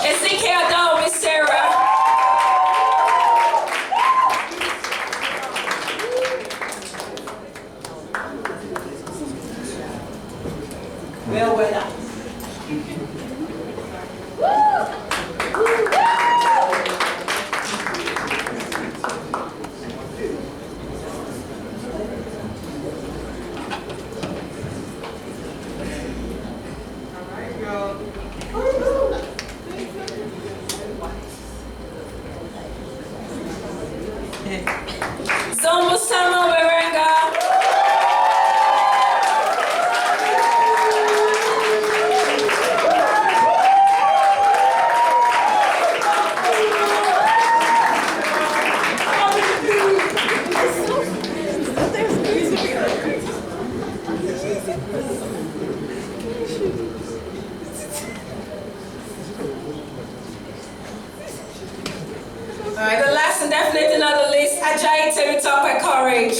Ezekiel down with Sarah. Well, well. Zombo Sama Werenga. Alright, the last and definitely not the least, Ajayi Temitope Courage.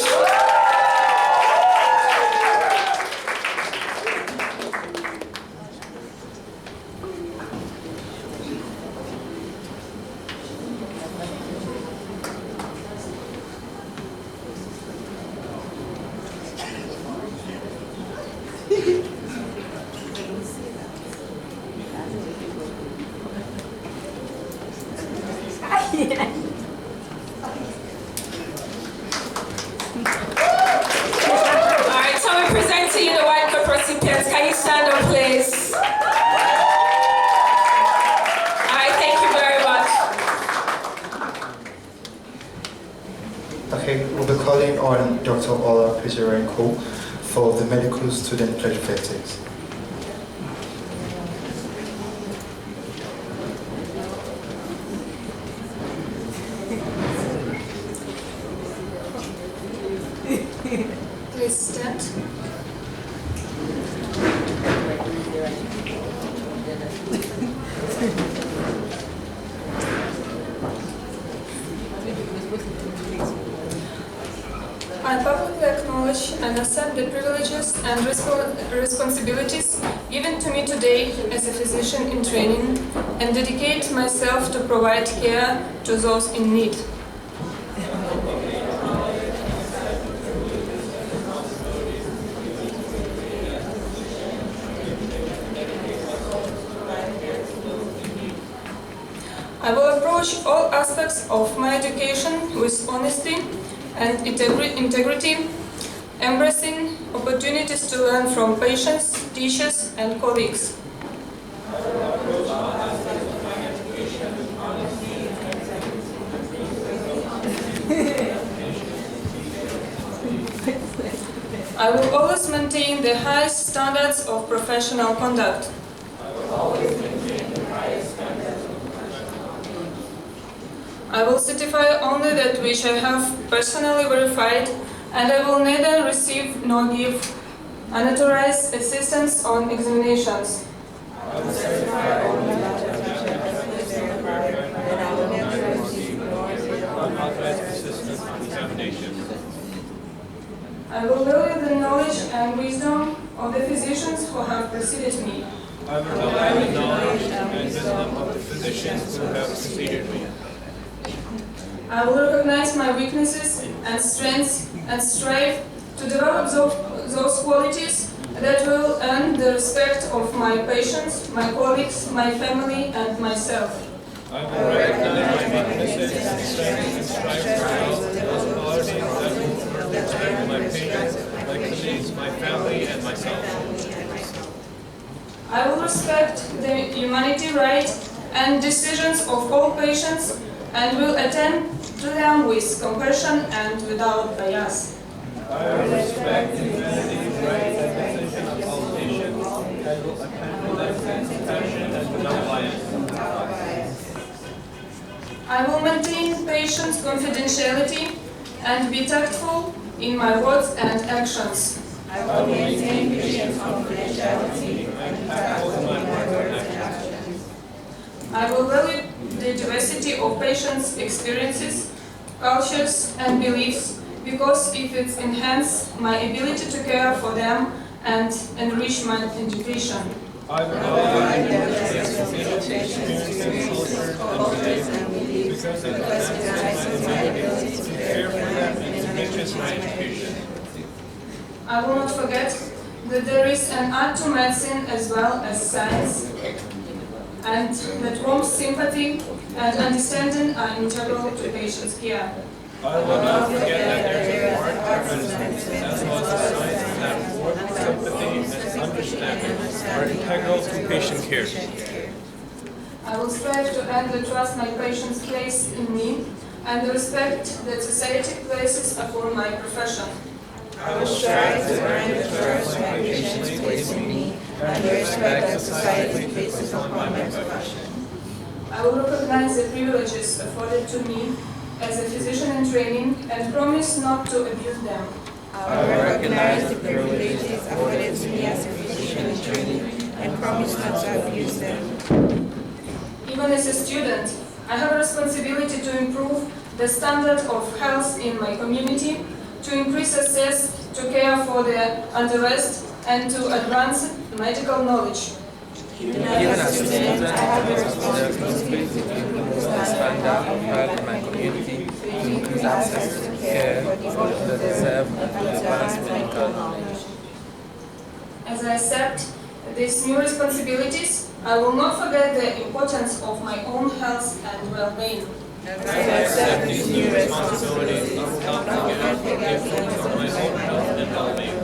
Alright, so we present to you the white cup recipients. Can you stand up, please? Alright, thank you very much. Okay, we'll be calling on Dr. Ola Pizarenko for the medical student pledge of ethics. Please stand. I publicly acknowledge and accept the privileges and responsibilities given to me today as a physician in training and dedicate myself to provide care to those in need. I will approach all aspects of my education with honesty and integrity, embracing opportunities to learn from patients, teachers, and colleagues. I will always maintain the highest standards of professional conduct. I will certify only that which I have personally verified, and I will neither receive nor give unauthorized assistance on examinations. I will certify only that which I have personally verified, and I will neither receive nor give unauthorized assistance on examinations. I will value the knowledge and wisdom of the physicians who have preceded me. I will value the knowledge and wisdom of the physicians who have preceded me. I will recognize my weaknesses and strengths and strive to develop those qualities that will earn the respect of my patients, my colleagues, my family, and myself. I will recognize my weaknesses and strengths and strive to develop those qualities that will earn the respect of my patients, my colleagues, my family, and myself. I will respect the humanity right and decisions of all patients and will attend to them with compassion and without bias. I will respect the humanity rights and decisions of all patients and will attend to them with compassion and without bias. I will maintain patients' confidentiality and be tactful in my words and actions. I will maintain patients' confidentiality and be tactful in my words and actions. I will value the diversity of patients' experiences, cultures, and beliefs, because if it enhances my ability to care for them and enrich my education. I will value the diversity because it advances my ability to care for them and enriches my education. I will not forget that there is an art to medicine as well as science, and that warm sympathy and understanding are integral to patients' care. I will not forget that there is an art to medicine as well as a science, and that warm sympathy and understanding are integral to patient care. I will strive to earn the trust my patients place in me and the respect that society places upon my profession. I will strive to earn the trust my patients place in me and the respect that society places upon my profession. I will recognize the privileges afforded to me as a physician in training and promise not to abuse them. I will recognize the privileges afforded to me as a physician in training and promise not to abuse them. Even as a student, I have a responsibility to improve the standard of health in my community, to increase access to care for the underserved, and to advance medical knowledge. Even as a student, I have the responsibility to improve the standard of health in my community, to increase access to care for the deserved, and to advance medical knowledge. As I accept these new responsibilities, I will not forget the importance of my own health and well-being. As I accept These new responsibilities, I will not forget the importance of my own health and well-being.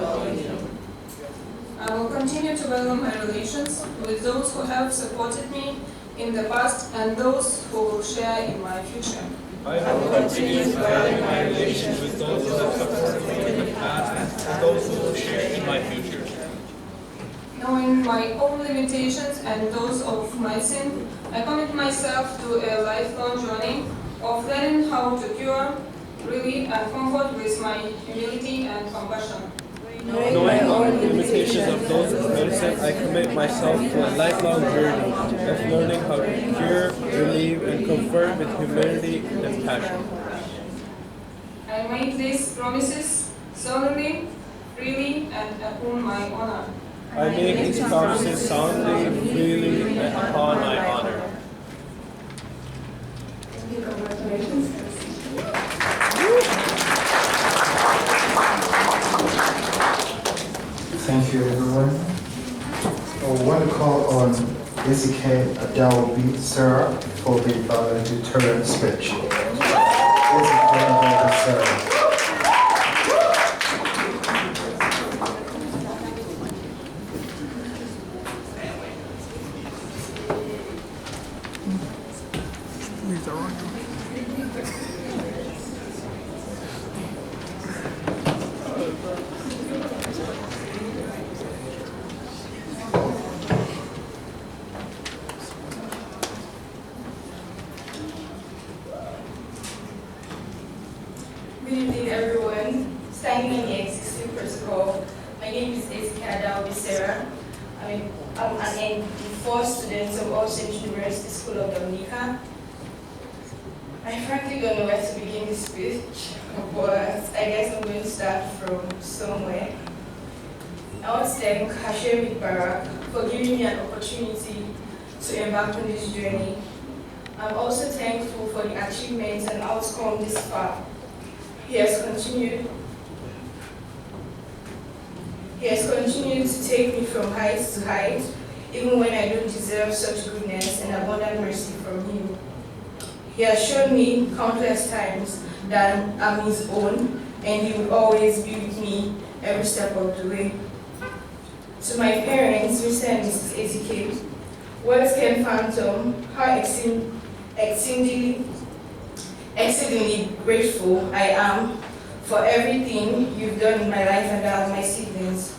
I will continue to value my relations with those who have supported me in the past and those who will share in my future. I will continue to value my relations with those who have supported me in the past and those who will share in my future. Knowing my own limitations and those of my sin, I commit myself to a lifelong journey of learning how to cure, relieve, and comfort with my humility and compassion. Knowing my own limitations of those of medicine, I commit myself to a lifelong journey of learning how to cure, relieve, and comfort with humility and passion. I make these promises solemnly, freely, and upon my honor. I make these promises solemnly, freely, and upon my honor. Thank you, everyone. I want to call on Ezekiel Adao B. Sarah for the valedictorian speech. Ezekiel Adao Sarah. Good evening, everyone. Standing in the existing protocol, my name is Dominica. I'm an ND4 student of All Saints University School of Dominica. I frankly don't know where to begin this speech, but I guess I'm going to start from somewhere. I want to thank Hashem Barak for giving me an opportunity to embark on this journey. I'm also thankful for the achievements and outcome this far. He has continued to take me from height to height, even when I don't deserve such goodness and abundant mercy from him. He has shown me countless times that I'm his own, and he will always be with me every step of the way. To my parents, Mr. and Mrs. Ezekiel, words can fathom how exceedingly grateful I am for everything you've done in my life and that of my siblings.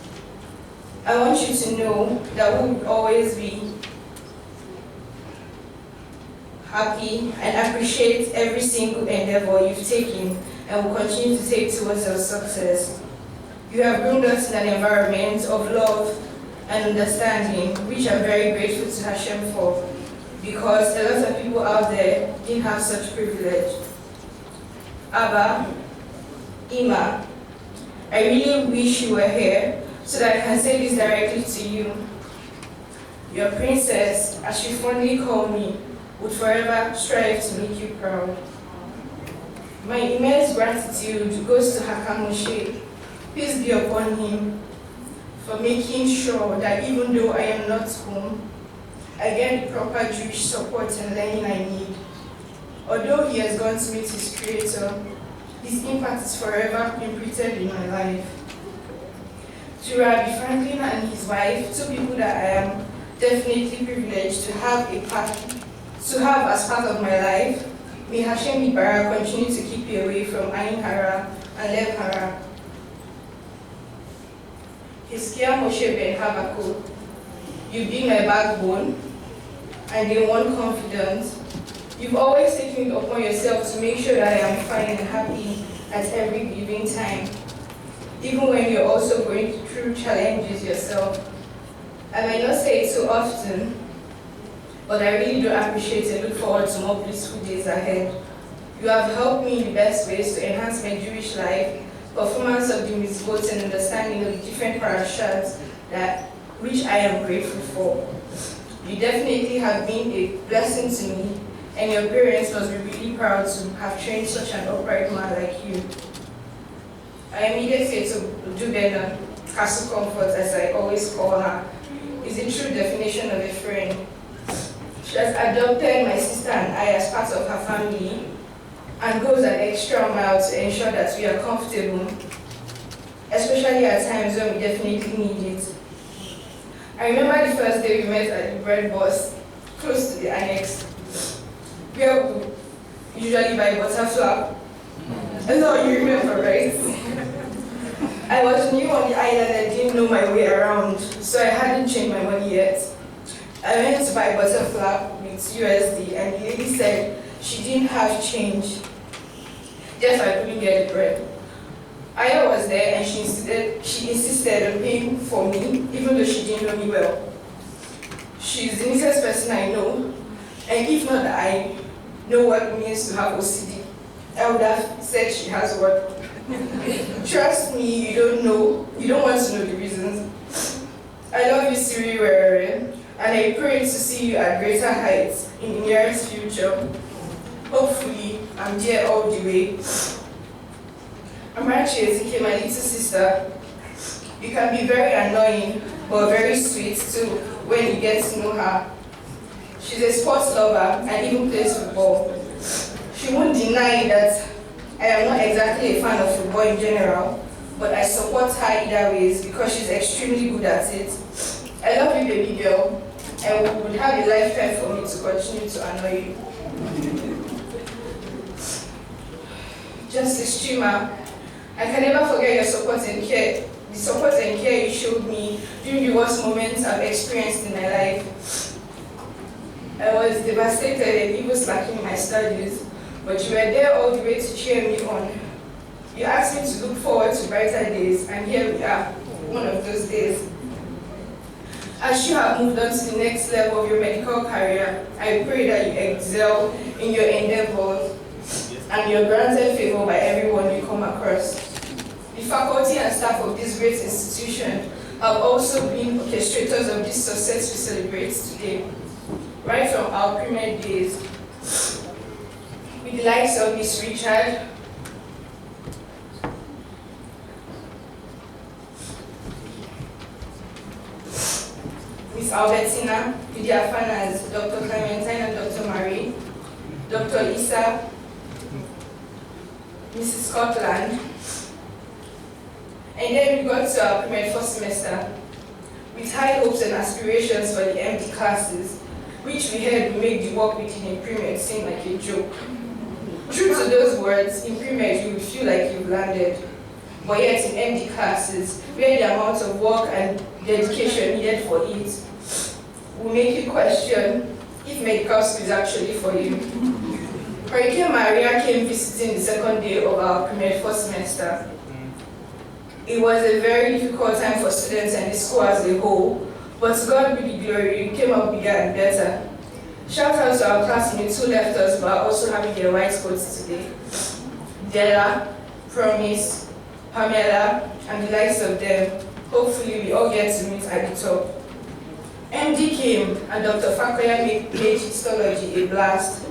I want you to know that we will always be happy and appreciate every single endeavor you've taken and will continue to take towards your success. You have groomed us in an environment of love and understanding, which I'm very grateful to Hashem for, because a lot of people out there didn't have such privilege. Abba, Ima, I really wish you were here so that I can say this directly to you. Your princess, as she fondly called me, would forever strive to make you proud. My immense gratitude goes to Hakamoshe. Peace be upon him for making sure that even though I am not home, I get the proper Jewish support and learning I need. Although he has gone to meet his creator, his impact is forever imprinted in my life. To Rabbi Franklin and his wife, two people that I am definitely privileged to have as part of my life, may Hashem Yitbarach continue to keep you away from Ayin Hara and Lev Hara. Hiskia Moshe Ben Habakkuk, you've been my backbone and the one confident. You've always taken it upon yourself to make sure that I am fine and happy at every given time, even when you're also going through challenges yourself. I might not say it so often, but I really do appreciate and look forward to more blissful days ahead. You have helped me in the best ways to enhance my Jewish life, performance of the mitzvot, and understanding of the different parashas which I am grateful for. You definitely have been a blessing to me, and your parents must be really proud to have trained such an upright man like you. I immediately say to Dubena, Castle Comfort, as I always call her, is the true definition of a friend. She has adopted my sister and I as part of her family and goes an extra mile to ensure that we are comfortable, especially at times when we definitely need it. I remember the first day we met at the bread bus, close to the annex, where we usually buy butterfly. That's all you remember, right? I was new on the island and didn't know my way around, so I hadn't changed my money yet. I went to buy butterfly with USD and the lady said she didn't have change. Therefore, I couldn't get the bread. Aya was there and she insisted on paying for me, even though she didn't know me well. She's the nicest person I know, and if not that I know what it means to have OCD, I would have said she has what. Trust me, you don't want to know the reasons. I love you, Siri Rere, and I pray to see you at greater heights in the nearest future. Hopefully, I'm there all the way. Amarachi Ezike, my little sister, you can be very annoying, but very sweet too when you get to know her. She's a sports lover and even plays football. She won't deny that I am not exactly a fan of football in general, but I support her either ways because she's extremely good at it. I love you, baby girl, and would have a lifetime for me to continue to annoy you. Just a streamer, I can never forget your support and care. The support and care you showed me during the worst moments I've experienced in my life. I was devastated and even slacking in my studies, but you were there all the way to cheer me on. You asked me to look forward to brighter days, and here we are, one of those days. As you have moved on to the next level of your medical career, I pray that you excel in your endeavors and you're granted favor by everyone you come across. The faculty and staff of this great institution have also been orchestrators of this success we celebrate today, right from our pre-med days. With the likes of Miss Richard, Miss Albertina, with their fathers, Dr. Clementine and Dr. Marie, Dr. Lisa, Mrs. Scotland, and then we got to our pre-med first semester with high hopes and aspirations for the MD classes, which we heard would make the work we did in pre-med seem like a joke. True to those words, in pre-med you would feel like you've landed, but yet in MD classes, where the amount of work and dedication needed for it will make you question if medical school is actually for you. Hurricane Maria came visiting the second day of our pre-med first semester. It was a very difficult time for students and the school as a whole, but to God be the glory, it came out bigger and better. Shout out to our classmates who left us but are also having their white coats today. Della, Promise, Pamela, and the likes of them. Hopefully we all get to meet at the top. MD came and Dr. Fakoya made histology a blast.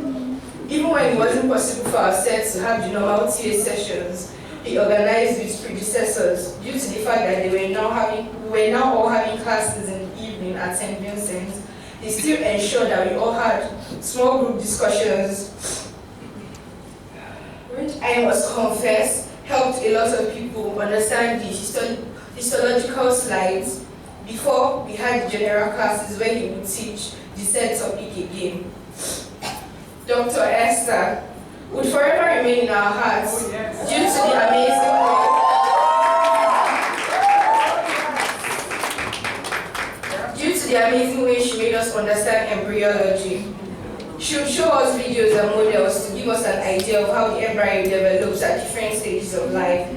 Even when it wasn't possible for our set to have the normal TA sessions he organized with predecessors due to the fact that we were now all having classes in the evening at St. Vincent, he still ensured that we all had small group discussions, which I must confess helped a lot of people understand the histological slides before we had the general classes where he would teach the set topic again. Dr. Esther would forever remain in our hearts due to the amazing way she made us understand embryology. She would show us videos and models to give us an idea of how the embryo develops at different stages of life.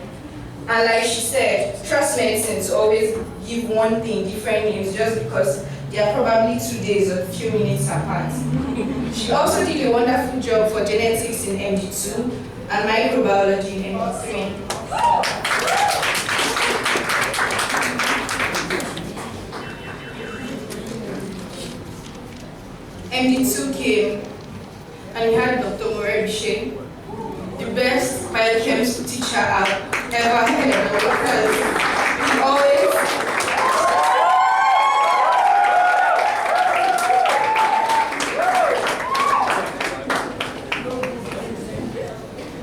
And like she said, trust medicine to always give one thing different names just because they are probably 2 days or a few minutes apart. She also did a wonderful job for genetics in MD2 and microbiology in MD3. MD2 came and we had Dr. Morebishe, the best biochemistry teacher I've ever had,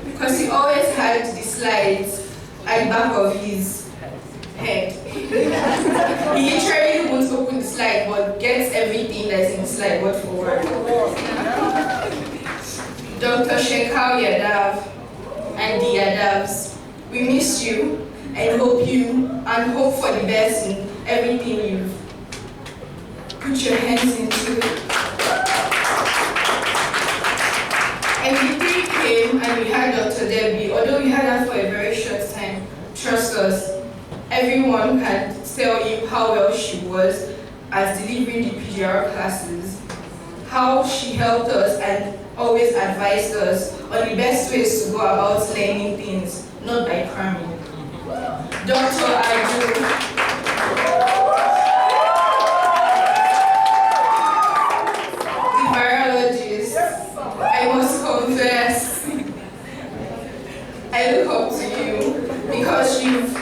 because he always had the slides at the back of his head. He literally won't open the slide but gets everything that's in the slide word for word. Dr. Shekau Yadav and the Yadavs, we miss you and hope for the best in everything you've put your hands into. And the three came and we had Dr. Debbie. Although we had her for a very short time, trust us, everyone can tell you how well she was at delivering the PGR classes, how she helped us and always advised us on the best ways to go about learning things, not by cramming. Dr. Adu, I must confess, I look up to you because you've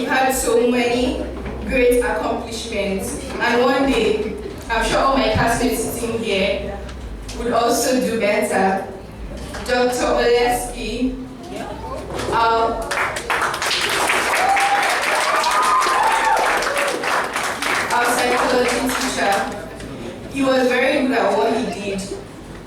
had so many great accomplishments, and one day, I'm sure all my classmates sitting here would also do better. Dr. Oleski, our psychology teacher, he was very good at what he did,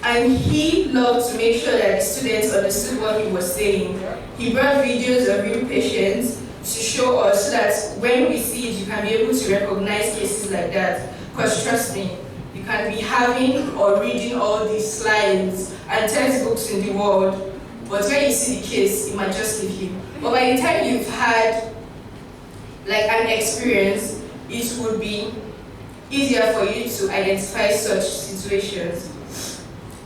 and he loved to make sure that the students understood what he was saying. He brought videos of real patients to show us so that when we see it, you can be able to recognize cases like that. Because trust me, you can be having or reading all these slides and textbooks in the world, but when you see the case, it might just leave you. But by the time you've had like an experience, it would be easier for you to identify such situations.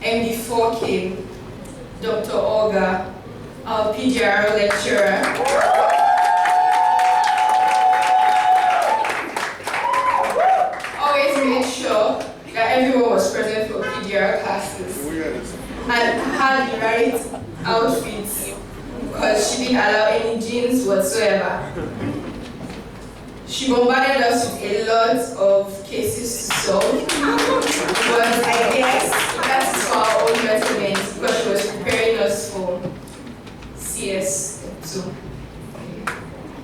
MD4 came, Dr. Olga, our PGR lecturer. Always made sure that everyone was present for PGR classes and had the right outfits because she didn't allow any jeans whatsoever. She bombarded us with a lot of cases to solve, but I guess that is for our own betterment because she was preparing us for CS2.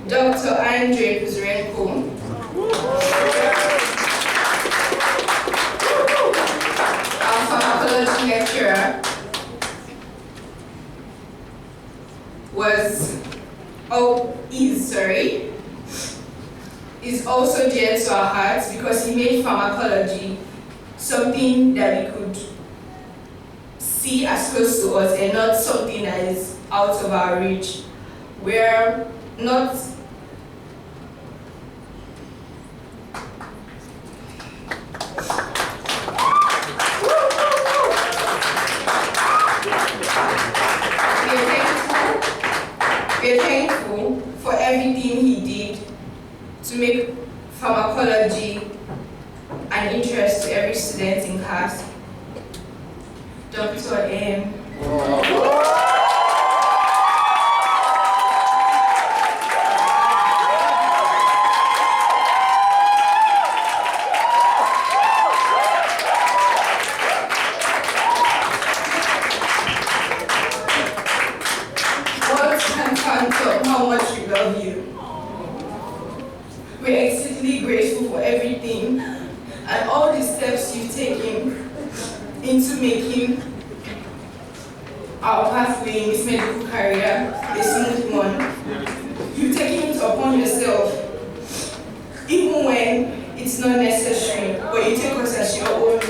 Dr. Andre Kuzurenko, our pharmacology lecturer, is also dear to our hearts because he made pharmacology something that we could see as close to us and not something that is out of our reach. We're not pharmacology, and interest to every student in class, Dr. M. Words can phantom how much we love you. We're exceedingly grateful for everything and all the steps you've taken into making our pathway in this medical career a smooth one. You've taken it upon yourself, even when it's not necessary, but you take us as your own.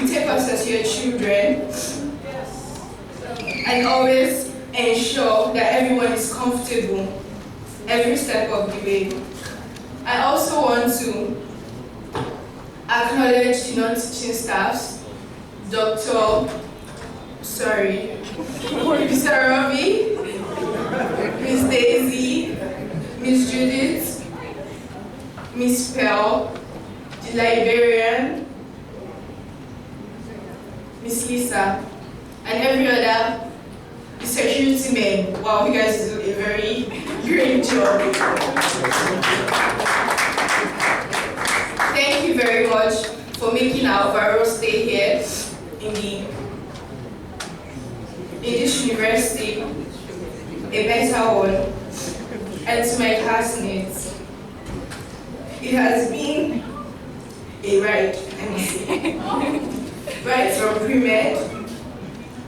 You take us as your children, and always ensure that everyone is comfortable every step of the way. I also want to acknowledge the non-teaching staffs, Mr. Ravi, Miss Daisy, Miss Judith, Miss Pearl, the librarian, Miss Lisa, and every other security men. Wow, you guys do a very great job. Thank you very much for making our overall stay here in this university a better one. And to my classmates, it has been a ride, let me see. Right from pre-med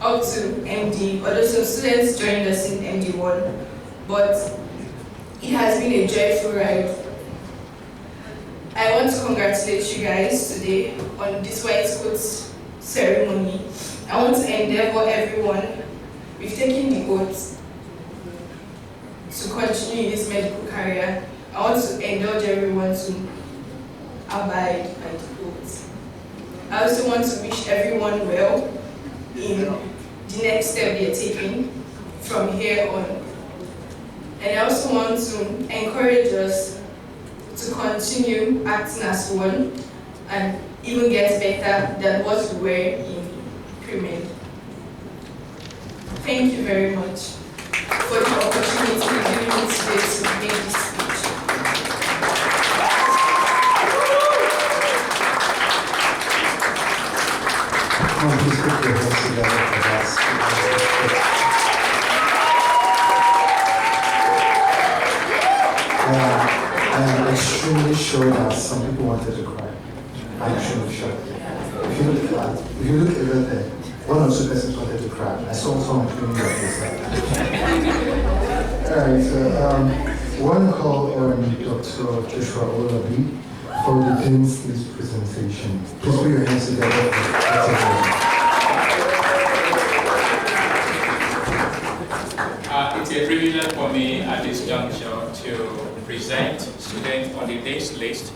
up to MD, although some students joined us in MD1, but it has been a joyful ride. I want to congratulate you guys today on this white coat ceremony. I want to endeavor everyone, we've taken the oath to continue in this medical career. I want to indulge everyone to abide by the oath. I also want to wish everyone well in the next step they're taking from here on. And I also want to encourage us to continue acting as one and even get better than what we were in pre-med. Thank you very much for the opportunity given me today to make this speech. Come on, please put your hands together for us. I am extremely sure that some people wanted to cry. I'm extremely sure. If you look over there, one or two persons wanted to cry. I saw someone cleaning up this. Alright, so one call on Dr. Joshua Olabi for the Dean's presentation. Please put your hands together for It's a privilege for me at this juncture to present students on the day's list.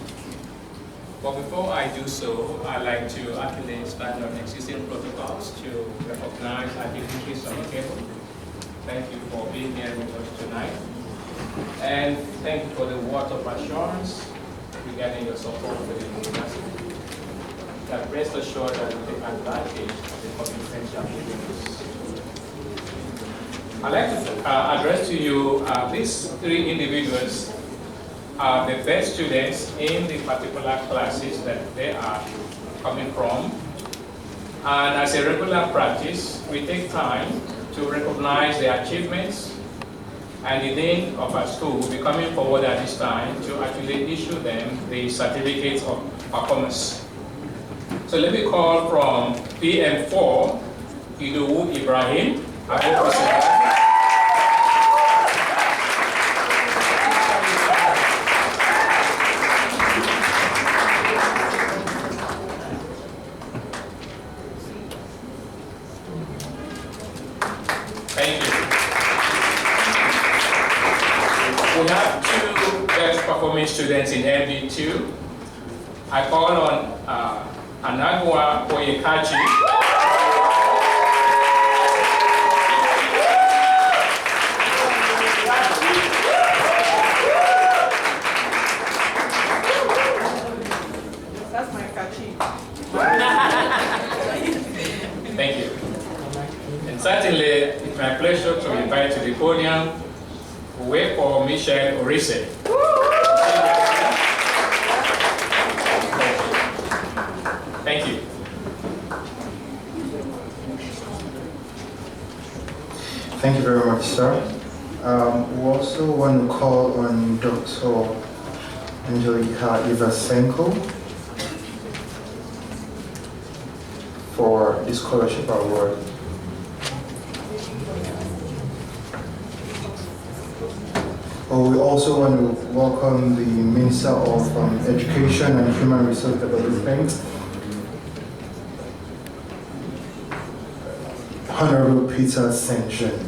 But before I do so, I'd like to actually stand on existing protocols to recognize our dignitaries on the table. Thank you for being here with us tonight. And thank you for the words of assurance regarding your support for the university. That rest assured that we take advantage of the confidential meetings. I'd like to address to you these three individuals are the best students in the particular classes that they are coming from. And as a regular practice, we take time to recognize their achievements, and the dean of our school will be coming forward at this time to actually issue them the certificates of performance. So let me call from PM4, Idowu Ibrahim. Thank you. We have two best performing students in MD2. I call on Anagwa Oyekachi. Thank you. And certainly, it's my pleasure to invite to the podium wait for Michelle Orise. Thank you. Thank you very much, sir. We also want to call on Dr. Angelica Ivasenko for the scholarship award. We also want to welcome the Minister of Education and Human Resource Development, Honorable Peter St. John.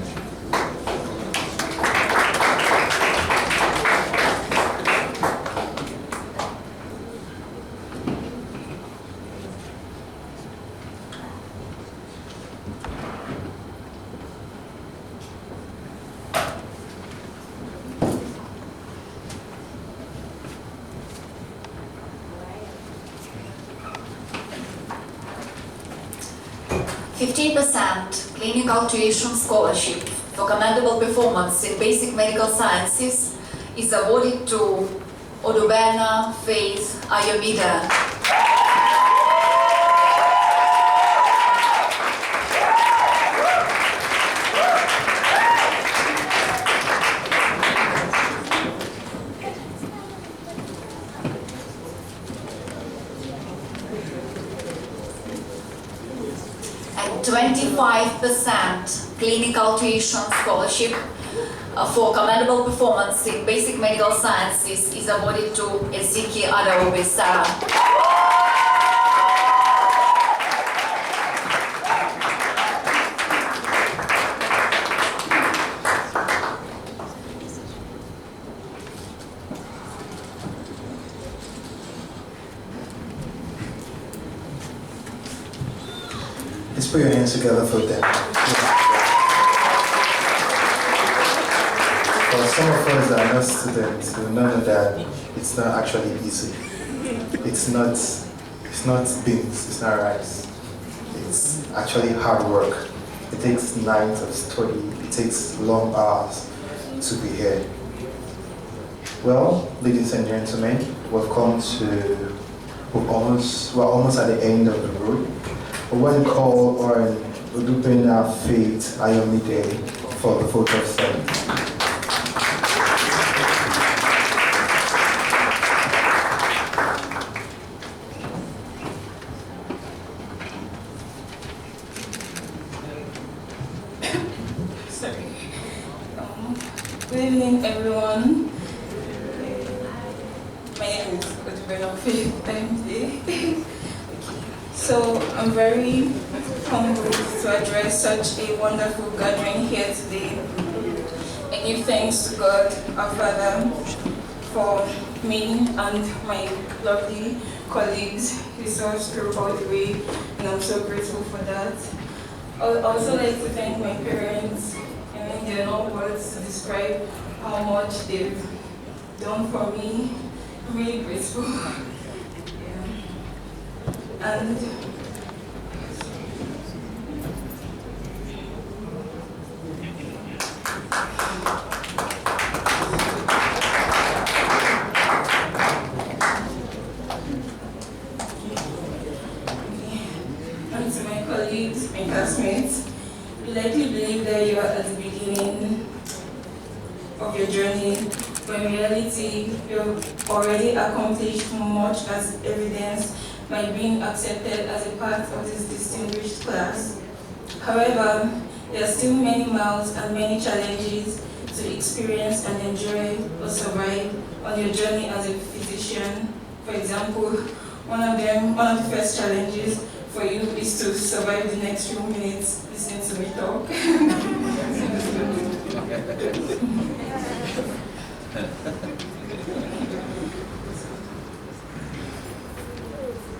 Clinical tuition scholarship for commendable performance in basic medical sciences is awarded to Odubena Faith Ayomida. And 25% clinical tuition scholarship for commendable performance in basic medical sciences is awarded to Eziki Adaobesa. Let's put your hands together for them. For some of us that are not students, we know that it's not actually easy. It's not beans, it's not rice. It's actually hard work. It takes nights of study, it takes long hours to be here. Well, ladies and gentlemen, we're almost at the end of the road. We want to call on Odubena Faith Ayomide for the photo study. Good evening, everyone. My name is Odubena Faith Ayomide. So I'm very humbled to address such a wonderful gathering here today. And give thanks to God, our Father, for me and my lovely colleagues who saw us through all the way, and I'm so grateful for that. I would also like to thank my parents. I mean, there are no words to describe how much they've done for me. I'm really grateful. And to my colleagues, my classmates, you likely believe that you are at the beginning of your journey, but in reality, you've already accomplished much as evidenced by being accepted as a part of this distinguished class. However, there are still many miles and many challenges to experience and enjoy or survive on your journey as a physician. For example, one of the first challenges for you is to survive the next few minutes listening to me talk.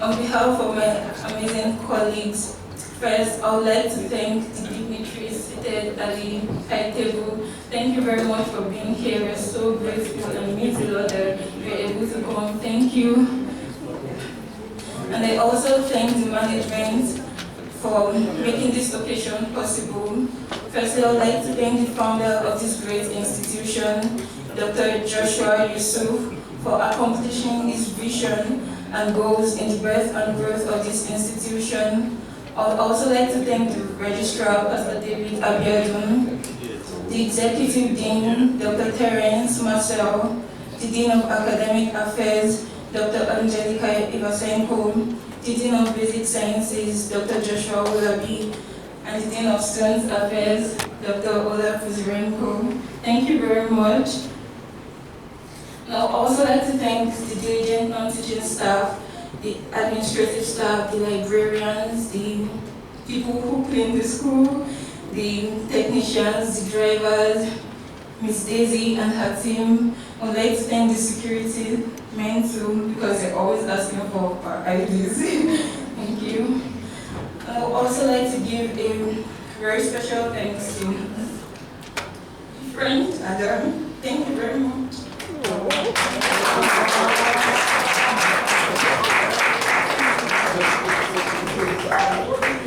On behalf of my amazing colleagues, first I would like to thank the dignitaries seated at the high table. Thank you very much for being here. We're so grateful and it means a lot that you're able to come. Thank you. And I also thank the management for making this occasion possible. Firstly, I would like to thank the founder of this great institution, Dr. Joshua Yusuf, for accomplishing his vision and goals in the birth and growth of this institution. I would also like to thank the Registrar, Pastor David Abiadun, the Executive Dean, Dr. Terence Marcel, the Dean of Academic Affairs, Dr. Angelica Ivasenko, the Dean of Basic Sciences, Dr. Joshua Olabi, and the Dean of Student Affairs, Dr. Ola Puzirenko. Thank you very much. I would also like to thank the diligent non-teaching staff, the administrative staff, the librarians, the people who clean the school, the technicians, the drivers, Miss Daisy and her team. I would like to thank the security men too, because they're always asking for our IDs. Thank you. I would also like to give a very special thanks to friend Adam. Thank you very much.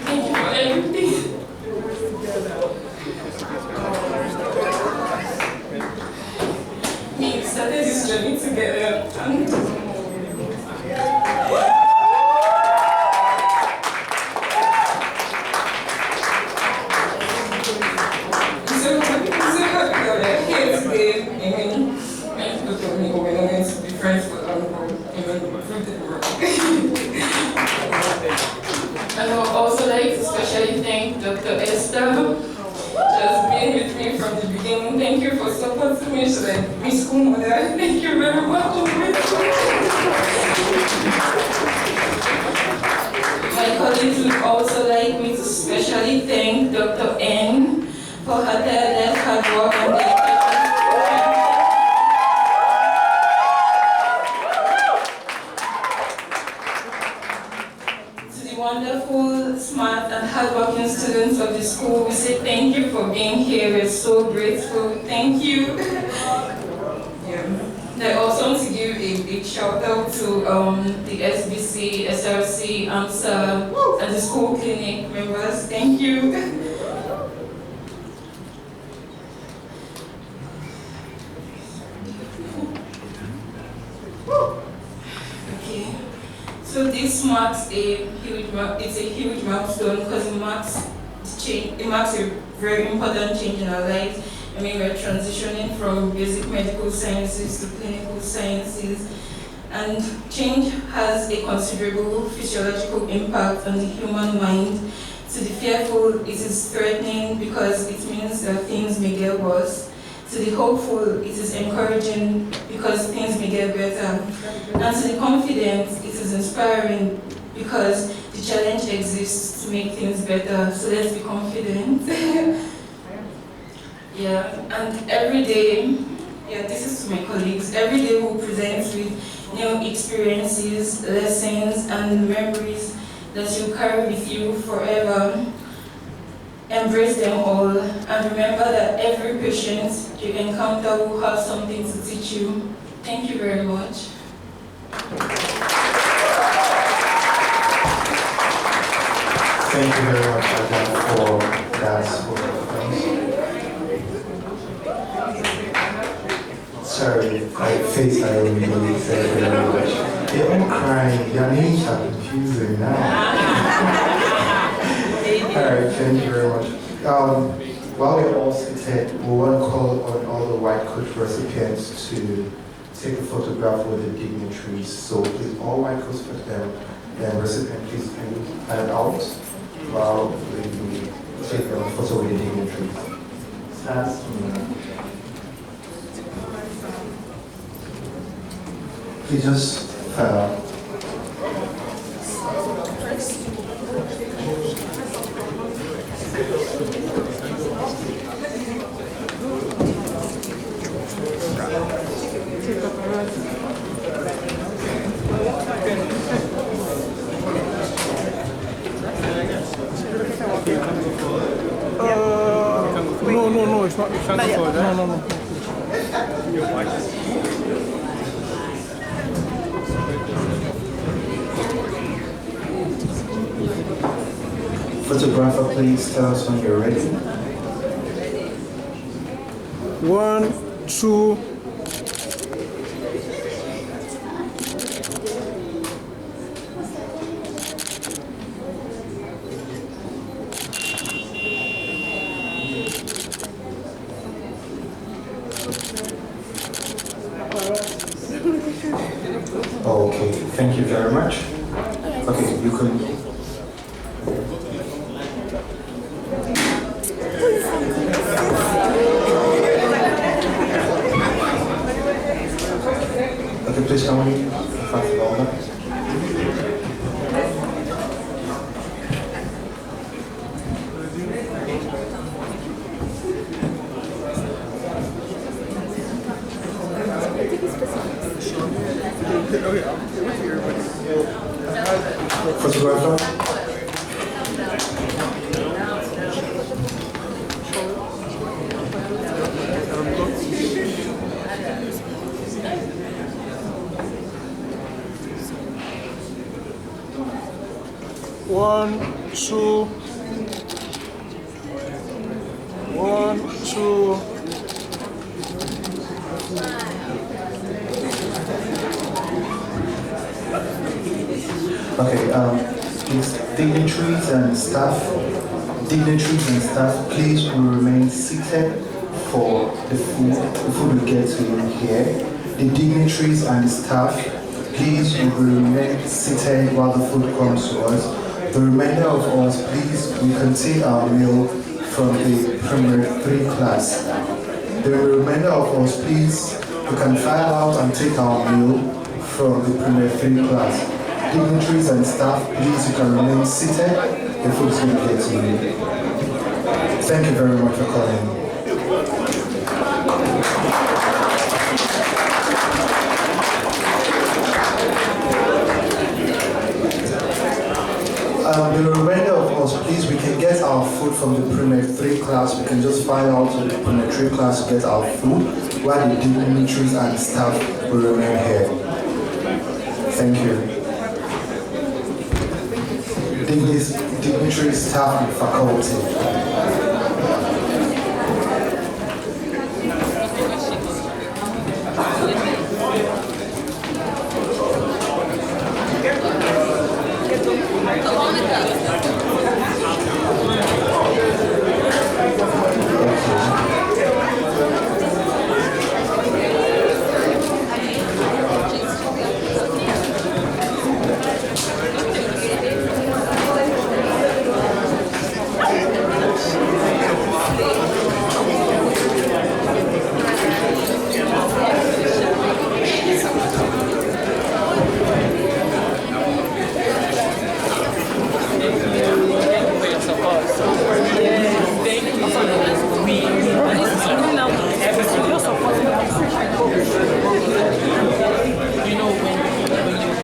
Thank you for everything. We started this journey together. I would also like to especially thank Dr. Esther, who has been with me from the beginning. Thank you for supporting me. She's like my school mother. Thank you very much. My colleagues would also like me to especially thank Dr. N for her tireless hard work and dedication. Wonderful, smart, and hardworking students of the school, we say thank you for being here. We're so grateful. Thank you. I also want to give a big shout out to the SBC, SRC, AMSA, and the school clinic members. Thank you. Okay. So this marks it's a huge milestone because it marks a very important change in our lives. I mean, we're transitioning from basic medical sciences to clinical sciences, and change has a considerable physiological impact on the human mind. To the fearful, it is threatening because it means that things may get worse. To the hopeful, it is encouraging because things may get better. And to the confident, it is inspiring because the challenge exists to make things better. So let's be confident. And every day, this is to my colleagues, every day we'll present with new experiences, lessons, and memories that you'll carry with you forever. Embrace them all, and remember that every patient you encounter will have something to teach you. Thank you very much. Thank you very much, Adam, for that. Sorry, my face I really said very much. They're all crying. Your names are confusing now. Alright, thank you very much. While we're all seated, we want to call on all the white coat recipients to take a photograph with the dignitaries. So please, all white coats for them, and recipient, please hand out while we take a photo with the dignitaries. Please just No, it's not. It's not. No. Your mic. Photographer, please tell us when you're ready. 1, 2. Okay, thank you very much. Okay, you can. Okay, please come in front of all that. Photographer. One, two. 1, 2. Okay, please, dignitaries and staff, please will remain seated for the food. The food will get to you here. The dignitaries and the staff, please will remain seated while the food comes to us. The remainder of us, please, we can take our meal from the primary 3 class. The remainder of us, please, we can file out and take our meal from the primary 3 class. Dignitaries and staff, please, you can remain seated. The food is going to get to you. Thank you very much for coming. The remainder of us, please, we can get our food from the primary 3 class. We can just file out to the primary 3 class to get our food, while the dignitaries and staff will remain here. Thank you. Dignitaries, staff, and faculty.